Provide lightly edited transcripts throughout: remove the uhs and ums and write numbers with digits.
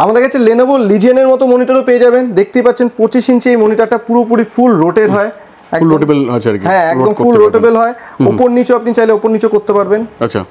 আমাদের কাছে Lenovo Legion এর মতো মনিটরও পেয়ে যাবেন। দেখতেই পাচ্ছেন 25 ইঞ্চি এই মনিটরটা পুরোপুরি ফুল রোটেট হয়, ফুল রোটেবল আছে আর কি। হ্যাঁ, একদম ফুল রোটেবল হয়। উপর নিচে আপনি চাইলে উপর নিচে করতে পারবেন। আচ্ছা,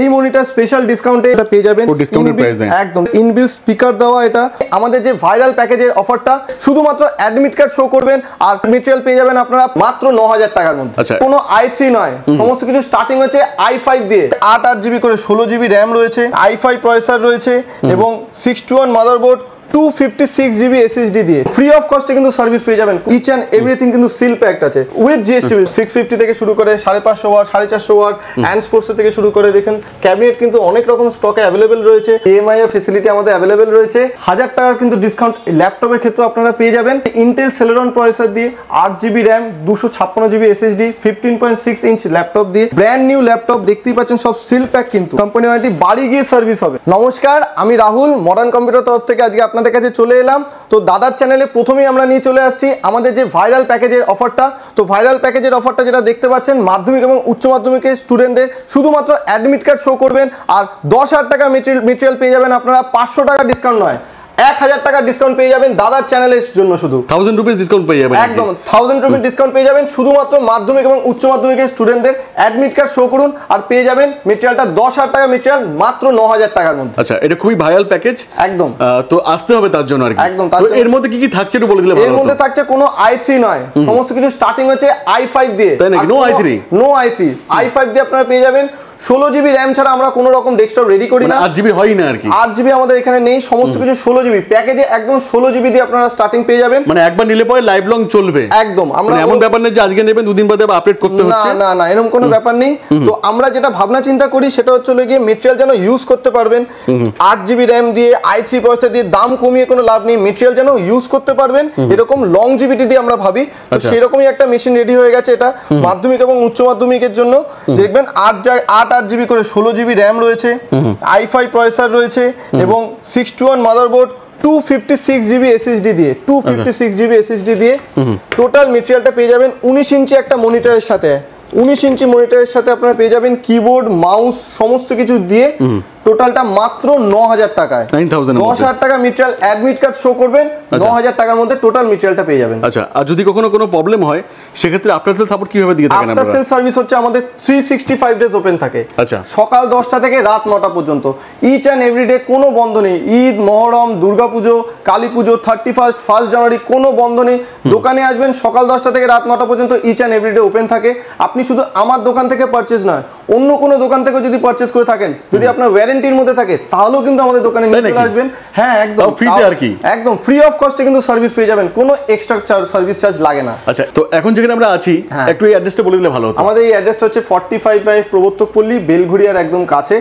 এই মনিটর স্পেশাল ডিসকাউন্টে এটা পেয়ে যাবেন, ডিসকাউন্টেড প্রাইস একদম ইনবিল্ট স্পিকার দেওয়া। এটা আমাদের যে ভাইরাল প্যাকেজের অফারটা, শুধুমাত্র অ্যাডমিট কার্ড শো করবেন আর ম্যাটেরিয়াল পেয়ে যাবেন আপনারা মাত্র 9000 টাকার মধ্যে। কোনো i3 নয়, সমস্ত কিছু স্টার্টিং হচ্ছে i5 দিয়ে। 8 জিবি করে 16 জিবি র্যাম রয়েছে, i5 প্রসেসর রয়েছে এবং 6 to 1 মাদারবোর্ড, 256 GB SSD দিয়ে ফ্রি অফ কস্টে কিন্তু সার্ভিস পেয়ে যাবেন। ইচ অ্যান্ড এভরিথিং কিন্তু সিল প্যাকড আছে উইথ জিএসটি। 650 থেকে শুরু করে 550 ওয়াট, 450 ওয়াট, হ্যান্ড স্পোর্টস থেকে শুরু করে দেখেন ক্যাবিনেট কিন্তু অনেক রকম স্টকে অ্যাভেলেবেল রয়েছে। EMI এর ফ্যাসিলিটি আমাদের অ্যাভেলেবেল রয়েছে। 1000 টাকার কিন্তু ডিসকাউন্ট ল্যাপটপের ক্ষেত্রে আপনারা পেয়ে যাবেন। ইন্টেল সেলেরন প্রসেসর দিয়ে 8 GB RAM, 256 GB SSD, 15.6 inch laptop দিয়ে ব্র্যান্ড নিউ ল্যাপটপ দেখতেই পাচ্ছেন, সব সিল প্যাক কিন্তু কোম্পানি ওয়ারেন্টি, বাড়ি গিয়ে সার্ভিস হবে। নমস্কার, আমি রাহুল মডার্ন কম্পিউটার তরফ থেকে আজকে আপনাদের কাছে চলে এলাম। তো দাদার চ্যানেলে প্রথমেই আমরা নিয়ে চলে আসছি আমাদের যে ভাইরাল প্যাকেজের অফারটা। তো ভাইরাল প্যাকেজের অফারটা যেটা দেখতে পাচ্ছেন, মাধ্যমিক এবং উচ্চ মাধ্যমিকের স্টুডেন্টদের শুধুমাত্র অ্যাডমিট কার্ড শো করবেন আর 10,000 টাকা মেটেরিয়াল পেয়ে যাবেন আপনারা। 500 টাকা ডিসকাউন্ট নয়, 1000 টাকা ডিসকাউন্ট পেয়ে যাবেন দাদার চ্যানেলের জন্য। শুধু 1000 রুপিস ডিসকাউন্ট পেয়ে যাবেন, একদম 1000 রুপিস ডিসকাউন্ট পেয়ে যাবেন শুধুমাত্র মাধ্যমিক এবং উচ্চ মাধ্যমিকের স্টুডেন্টদের। অ্যাডমিট কার্ড শো করুন আর পেয়ে যাবেন মেটেরিয়ালটা 10,000 টাকা মেটেরিয়াল মাত্র 9000 টাকার মধ্যে। আচ্ছা, এটা খুবই ভাইরাল প্যাকেজ একদম। তো আসতে হবে তার জন্য আর কি। একদম। তো এর মধ্যে কি কি থাকছে একটু বলে দিলে ভালো হতো। এর মধ্যে থাকছে কোনো i3 নয়, সমস্ত কিছু স্টার্টিং হচ্ছে i5 দিয়ে। তাই নাকি? নো i3 i5 দিয়ে আপনারা পেয়ে যাবেন। 16 জিবি র্যাম ছাড়া আমরা কোনো রকম ডেস্কটপ রেডি করি না। 8 জিবি হয় না আর কি। 8 জিবি আমাদের এখানে নেই, সমস্ত কিছু 16 জিবি প্যাকেজে একদম 16 জিবি দিয়ে আপনারা স্টার্টিং পেয়ে যাবেন। মানে একবার নিলে পরে লাইফ লং চলবে একদম। আমরা এমন ব্যাপার নেই যে আজকে নেবেন দুদিন বাদে আপডেট করতে হচ্ছে, না না, এরকম কোনো ব্যাপার নেই। তো আমরা যেটা ভাবনা চিন্তা করি সেটা হচ্ছে গিয়ে মেটেরিয়াল যেন ইউজ করতে পারবেন। 8 জিবি র্যাম দিয়ে i3 প্রসেসর দিয়ে দাম কমিয়ে কোনো লাভ নেই, মেটেরিয়াল যেন ইউজ করতে পারবেন এরকম লং জিবিটি দিয়ে আমরা ভাবি। তো সেরকমই একটা মেশিন রেডি হয়ে গেছে এটা মাধ্যমিক এবং উচ্চ মাধ্যমিকের জন্য। দেখবেন 8 জিবি করে 16 জিবি র্যাম রয়েছে, i5 প্রসেসর রয়েছে এবং 6 to 1 মাদারবোর্ড, 256 GB SSD দিয়ে 256 GB SSD দিয়ে টোটাল মেটেরিয়ালটা পেয়ে যাবেন। 19 ইঞ্চি একটা মনিটরের সাথে, 19 ইঞ্চি মনিটরের সাথে আপনারা পেয়ে যাবেন কিবোর্ড, মাউস সমস্ত কিছু দিয়ে টোটালটা মাত্র 9000 টাকায়। 10,000 টাকা মেটেরিয়াল অ্যাডমিট কার্ড শো করবেন, 9000 টাকার মধ্যে টোটাল মেটেরিয়ালটা পেয়ে যাবেন। আচ্ছা, আর যদি কখনো কোনো প্রবলেম হয় সেক্ষেত্রে আফটার সেল সাপোর্ট কিভাবে দিয়ে থাকেন আপনারা? আফটার সেল সার্ভিস হচ্ছে আমাদের 365 ডেজ ওপেন থাকে। আচ্ছা, সকাল 10টা থেকে রাত 9টা পর্যন্ত, ইচ অ্যান্ড এভরিডে কোনো বন্ধ নেই। ঈদ, মহরম, দুর্গাপুজো, কালী পুজো, 31 জানুয়ারি কোনো বন্ধ নেই। দোকানে আসবেন সকাল 10টা থেকে রাত 9টা পর্যন্ত, ইচ অ্যান্ড এভরিডে ওপেন থাকে। আপনি শুধু আমার দোকান থেকে পারচেজ নয়, অন্য কোনো দোকান থেকে যদি পারচেজ করে থাকেন, যদি আপনার ওয়ারেন্টির মধ্যে থাকে তাহলেও কিন্তু আমাদের দোকানে নিয়ে চলে আসবেন। হ্যাঁ, একদম ফ্রিতে আর কি, একদম ফ্রি অফ কস্টে কিন্তু সার্ভিস পেয়ে যাবেন, কোনো এক্সট্রা সার্ভিস চার্জ লাগে না। আচ্ছা, তো এখন যেখানে আমরা আছি একটু এই অ্যাড্রেসটা বলে দিলে ভালো হতো। আমাদের এই অ্যাড্রেসটা হচ্ছে 45 বাই প্রবর্তকপল্লী, বেলঘড়িয়ার একদম কাছে।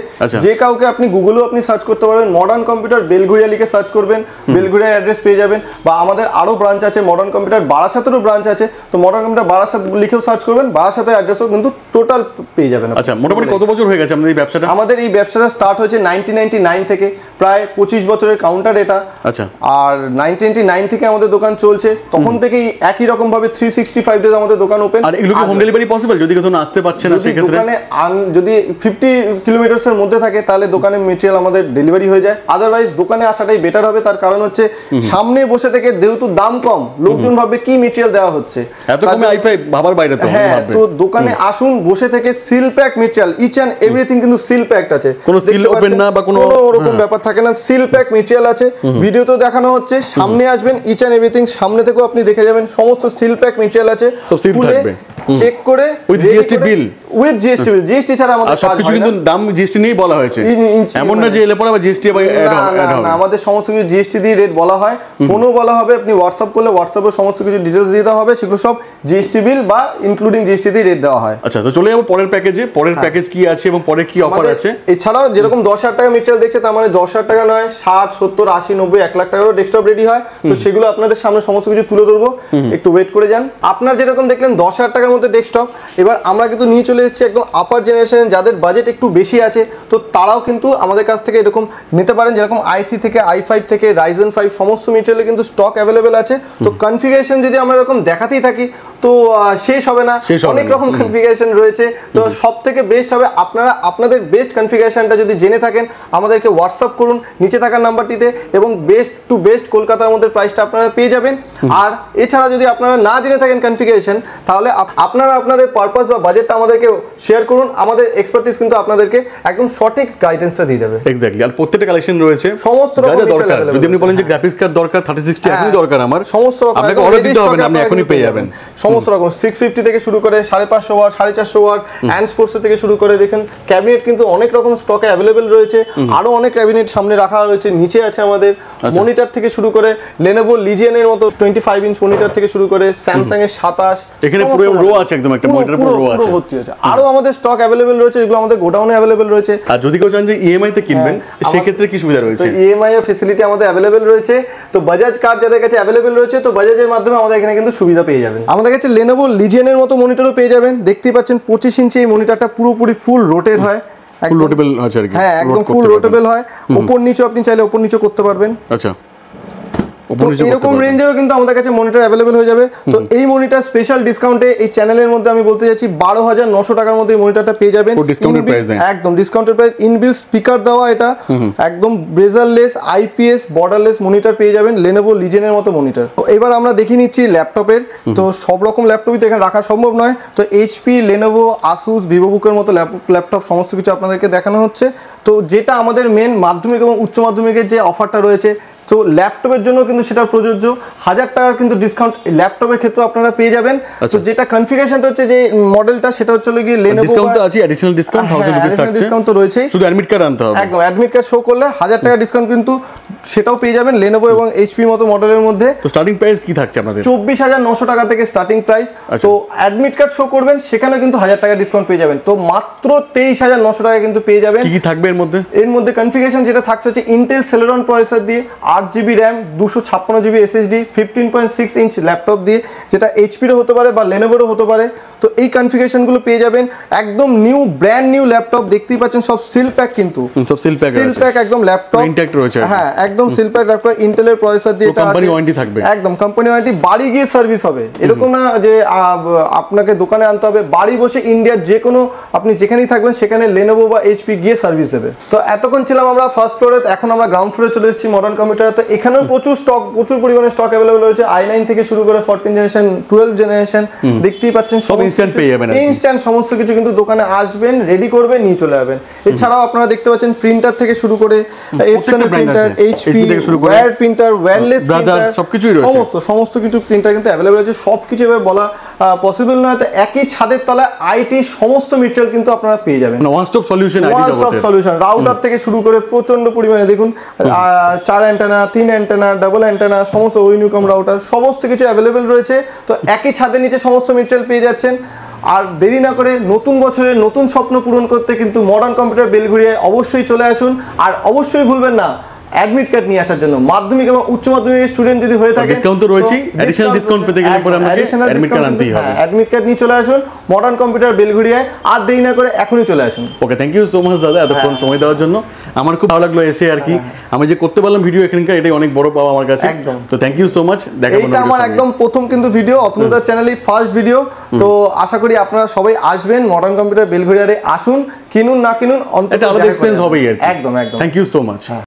যে কাউকে আপনি গুগলেও আপনি সার্চ করতে পারবেন, মডার্ন কম্পিউটার বেলঘড়িয়া লিখে সার্চ করবেন, বেলঘড়িয়ার অ্যাড্রেস পেয়ে যাবেন। বা আমাদের আরো ব্রাঞ্চ আছে, মডার্ন কম্পিউটার বারাসাতেরও ব্রাঞ্চ আছে, তো মডার্ন কম্পিউটার বারাসাত লিখেও সার্চ করবেন, বারাসাতের অ্যাড্রেসও কিন্তু টোটাল পেয়ে যাবেন। আচ্ছা, মোটামুটি কত বছর হয়ে গেছে আমাদের এই ব্যবসাটা? আমাদের এই ব্যবসাটা স্টার্ট হয়েছে 1999 থেকে, প্রায় 25 বছরের কাউন্টার এটা। আচ্ছা, আর 1999 থেকে আমাদের দোকান চলছে, তখন থেকেই একই রকম ভাবে 365 ডেজ আমাদের দোকান ওপেন। আর এগুলো কি হোম ডেলিভারি পসিবল? যদি কেউ আসতে পারছে না সেক্ষেত্রে দোকানে যদি 50 কিলোমিটারস এর মধ্যে থাকে তাহলে দোকানে মেটেরিয়াল আমাদের ডেলিভারি হয়ে যায়। আদারওয়াইজ দোকানে আসাটাই বেটার হবে, তার কারণ হচ্ছে সামনে বসে থেকে যেহেতু দাম কম, লোকজন ভাববে কি মেটেরিয়াল দেওয়া হচ্ছে, এত কমে i5 ভাবার বাইরে তো। হ্যাঁ, তো দোকানে আসুন, বসে থেকে seal pack material, each and everything কিন্তু সিল প্যাকড আছে, কোনো সিল ওপেন না বা কোনো ওরকম ব্যাপার থাকে না, সিল প্যাক মেটেরিয়াল আছে। ভিডিওতে দেখানো হচ্ছে, সামনে আসবেন, ইচ অ্যান্ড এভরিথিং সামনে থেকেও আপনি দেখে যাবেন, সমস্ত সিল প্যাক মেটেরিয়াল আছে, সব সিল থাকবে, চেক করে with GST bill, with GST bill. GST ছাড়া আমাদের কাজ সবকিছু কিন্তু দাম জিএসটি নিয়েই বলা হয়েছে, এমন না যে এলে পরে আবার জিএসটি আবার অ্যাড হবে না, আমাদের সমস্ত কিছু জিএসটি দিয়ে রেট বলা হয়, ফোনও বলা হবে, আপনি হোয়াটসঅ্যাপ করলে হোয়াটসঅ্যাপে সমস্ত কিছু ডিটেইলস দিয়ে দেওয়া হবে, সেগুলো সব জিএসটি বিল বা ইনক্লুডিং জিএসটি দিয়ে রেট দেওয়া হয়। আচ্ছা, তো চলে যাবো পরের প্যাকেজে। পরের প্যাকেজ কি আছে এবং পরে কি অফার আছে? এছাড়াও যেরকম 10,000 টাকা মেটেরিয়াল দেখছে, তার মানে 10,000 টাকা নয়, 60, 70, 80, 90, 1 লাখ টাকারও ডেস্কটপ রেডি হয়। তো সেগুলো আপনাদের সামনে সমস্ত কিছু তুলে ধরবো, একটু ওয়েট করে যান। আপনার যেরকম দেখলেন 10,000 টাকার মধ্যে ডেস্কটপ, এবার আমরা কিন্তু নিয়ে চলে চলে এসেছি একদম আপার জেনারেশন, যাদের বাজেট একটু বেশি আছে তো তারাও কিন্তু আমাদের কাছ থেকে এরকম নিতে পারেন। যেরকম i3 থেকে i5 থেকে Ryzen 5 সমস্ত মেটেরিয়ালে কিন্তু স্টক অ্যাভেলেবেল আছে। তো কনফিগারেশন যদি আমরা এরকম দেখাতেই থাকি তো শেষ হবে না, অনেক রকম কনফিগারেশন রয়েছে। তো সব থেকে বেস্ট হবে আপনারা আপনাদের বেস্ট কনফিগারেশনটা যদি জেনে থাকেন আমাদেরকে হোয়াটসঅ্যাপ করুন নিচে থাকা নাম্বারটিতে, এবং বেস্ট টু বেস্ট কলকাতার মধ্যে প্রাইসটা আপনারা পেয়ে যাবেন। আর এছাড়া যদি আপনারা না জেনে থাকেন কনফিগারেশন, তাহলে আপনারা আপনাদের পারপাস বা বাজেটটা আমাদেরকে শেয়ার করুন, আমাদের এক্সপার্টিস কিন্তু আপনাদেরকে একদম সঠিক গাইডেন্সটা দিয়ে দেবে। এক্স্যাক্টলি। আর প্রত্যেকটা কালেকশন রয়েছে সমস্ত রকম দরকার। যদি আপনি বলেন যে গ্রাফিক্স কার্ড দরকার 3060 এখনই দরকার আমার, সমস্ত রকম আপনাকে অর্ডার দিতে হবে না, আপনি এখনই পেয়ে যাবেন। সমস্ত রকম 650 থেকে শুরু করে 550 ওয়াট 450 ওয়াট অ্যান্ড স্পোর্টস থেকে শুরু করে দেখেন ক্যাবিনেট কিন্তু অনেক রকম স্টকে অ্যাভেলেবেল রয়েছে। আরো অনেক ক্যাবিনেট সামনে রাখা রয়েছে, নিচে আছে আমাদের মনিটর থেকে শুরু করে Lenovo Legion এর মতো 25 ইঞ্চ মনিটর থেকে শুরু করে Samsung এর 27, এখানে পুরো রো আছে, একদম একটা মনিটর পুরো রো আছে। আরো আমাদের স্টক অ্যাভেলেবেল রয়েছে যেগুলো আমাদের গোডাউনে অ্যাভেলেবেল রয়েছে। আর যদি কেউ চান যে ইএমআই তে কিনবেন সেই ক্ষেত্রে কি সুবিধা রয়েছে? ইএমআই এর ফ্যাসিলিটি আমাদের অ্যাভেলেবেল রয়েছে। তো বাজাজ কার্ড যাদের কাছে অ্যাভেলেবেল রয়েছে তো বাজাজের মাধ্যমে আমাদের এখানে কিন্তু সুবিধা পেয়ে যাবেন। আমাদের কাছে Lenovo Legion এর মতো মনিটরও পেয়ে যাবেন। দেখতেই পাচ্ছেন 25 ইঞ্চি এই মনিটরটা পুরোপুরি ফুল রোটেট হয়, ফুল রোটেবল আছে আর কি। হ্যাঁ একদম ফুল রোটেবল হয়, উপর নিচে আপনি চাইলে উপর নিচে করতে পারবেন। আচ্ছা, এরকম রেঞ্জেরও কিন্তু আমাদের কাছে মনিটর অ্যাভেলেবেল হয়ে যাবে। তো এই মনিটর স্পেশাল ডিসকাউন্টে এই চ্যানেলের মধ্যে আমি বলতে যাচ্ছি 12,900 টাকার মধ্যে এই মনিটরটা পেয়ে যাবেন। একদম ডিসকাউন্টেড প্রাইস, ইনবিল্ট স্পিকার দেওয়া, এটা একদম ব্রেজারলেস আইপিএস বর্ডারলেস মনিটর পেয়ে যাবেন Lenovo Legion এর মতো মনিটর। তো এবার আমরা দেখিয়ে নিচ্ছি ল্যাপটপের। তো সব রকম ল্যাপটপই তো এখানে রাখা সম্ভব নয়, তো HP Lenovo Asus VivoBook এর মতো ল্যাপটপ সমস্ত কিছু আপনাদেরকে দেখানো হচ্ছে। তো যেটা আমাদের মেন মাধ্যমিক এবং উচ্চ মাধ্যমিকের যে অফারটা রয়েছে তো ল্যাপটপের জন্য কিন্তু সেটা প্রযোজ্য। 1000 টাকার কিন্তু ডিসকাউন্ট ল্যাপটপের ক্ষেত্রে আপনারা পেয়ে যাবেন। তো যেটা কনফিগারেশনটা হচ্ছে যে মডেলটা সেটা হচ্ছে গিয়ে Lenovo ডিসকাউন্ট আছে, অ্যাডিশনাল ডিসকাউন্ট 1000 রুপিস থাকছে, ডিসকাউন্ট তো রয়েছে, শুধু অ্যাডমিট কার্ড আনতে হবে। একদম অ্যাডমিট কার্ড শো করলে 1000 টাকা ডিসকাউন্ট কিন্তু সেটাও পেয়ে যাবেন Lenovo এবং HP এর মতো মডেলের মধ্যে। তো স্টার্টিং প্রাইস কি থাকছে আপনাদের? 24,900 টাকা থেকে স্টার্টিং প্রাইস। তো অ্যাডমিট কার্ড শো করবেন সেখানে কিন্তু 1000 টাকা ডিসকাউন্ট পেয়ে যাবেন। তো মাত্র 23,900 টাকা কিন্তু পেয়ে যাবেন। কি কি থাকবে এর মধ্যে? এর মধ্যে কনফিগারেশন যেটা থাকছে হচ্ছে Intel Celeron প্রসেসর দিয়ে 8GB RAM 256GB SSD 15.6 inch laptop দিয়ে, যেটা HP এর হতে পারে বা Lenovo এর হতে পারে। তো এই কনফিগারেশনগুলো পেয়ে যাবেন। একদম নিউ ব্র্যান্ড নিউ ল্যাপটপ, দেখতেই পাচ্ছেন সব সিল প্যাক, কিন্তু সব সিল প্যাক আছে, সিল প্যাক একদম ল্যাপটপ ইনট্যাক্ট রয়েছে। হ্যাঁ একদম সিল প্যাক ল্যাপটপ, Intel এর প্রসেসর দিয়ে এটা আছে, কোম্পানি ওয়ারেন্টি থাকবে, একদম কোম্পানি ওয়ারেন্টি, বাড়ি গিয়ে সার্ভিস হবে। এরকম না যে আপনাকে দোকানে আনতে হবে, বাড়ি বসে ইন্ডিয়ার যে কোনো আপনি যেখানেই থাকবেন সেখানে Lenovo বা HP গিয়ে সার্ভিস দেবে। তো এতক্ষণ ছিলাম আমরা ফার্স্ট ফ্লোরে, এখন আমরা গ্রাউন্ড ফ্লোরে চলে এসেছি মডার্ন কম্পিউটার। তো এখানেও প্রচুর পরিমাণে স্টক অ্যাভেলেবল রয়েছে, i9 থেকে শুরু করে 14 জেনারেশন 12 জেনারেশন, দেখতেই পাচ্ছেন সব ইনস্ট্যান্ট পেয়ে যাবেন, ইনস্ট্যান্ট সমস্ত কিছু কিন্তু দোকানে আসবেন রেডি করবেন নিয়ে চলে যাবেন। এছাড়াও আপনারা দেখতে পাচ্ছেন প্রিন্টার থেকে শুরু করে Epson printer, HP wire printer, wireless printer, সবকিছুই রয়েছে, সমস্ত কিছু প্রিন্টার কিন্তু অ্যাভেলেবল আছে। সবকিছু এভাবে বলা পসিবল নয়। তো একই ছাদের তলায় আইটি সমস্ত মেটেরিয়াল কিন্তু আপনারা পেয়ে যাবেন, ওয়ান স্টপ সলিউশন। রাউটার থেকে শুরু করে প্রচন্ড পরিমাণে দেখুন 4 অ্যান্টেনা 3 অ্যান্টেনা ডাবল অ্যান্টেনা সমস্ত ইউনিকম রাউটার সমস্ত কিছু অ্যাভেলেবেল রয়েছে। তো একই ছাদের নিচে সমস্ত মেটেরিয়াল পেয়ে যাচ্ছেন। আর দেরি না করে নতুন বছরের নতুন স্বপ্ন পূরণ করতে কিন্তু মডার্ন কম্পিউটার বেলঘড়িয়ায় অবশ্যই চলে আসুন। আর অবশ্যই ভুলবেন না অ্যাডমিট কার্ড নিয়ে আসার জন্য। মাধ্যমিক এবং উচ্চ মাধ্যমিকের স্টুডেন্ট যদি হয়ে থাকে ডিসকাউন্ট তো রয়েছে, অ্যাডিশনাল ডিসকাউন্ট পেতে গেলে পরে আমাদের অ্যাডমিট কার্ড আনতেই হবে। অ্যাডমিট কার্ড নিয়ে চলে আসুন মডার্ন কম্পিউটার বেলঘড়িয়ায়, আর দেরি না করে এখনই চলে আসুন। ওকে, থ্যাংক ইউ সো মাচ দাদা এতক্ষণ সময় দেওয়ার জন্য। আমার খুব ভালো লাগলো এসে আর কি, আমি যে করতে পারলাম ভিডিও এখানকার, এটাই অনেক বড় পাওয়া আমার কাছে। একদম। তো থ্যাংক ইউ সো মাচ। এটা আমার একদম প্রথম কিন্তু ভিডিও, অতনুদার চ্যানেলে ফার্স্ট ভিডিও। তো আশা করি আপনারা সবাই আসবেন মডার্ন কম্পিউটার বেলঘড়িয়ারে, আসুন, কিনুন না কিনুন অন্তত একটা আলাদা এক্সপেরিয়েন্স হবেই আর কি। একদম একদম। Thank you so much.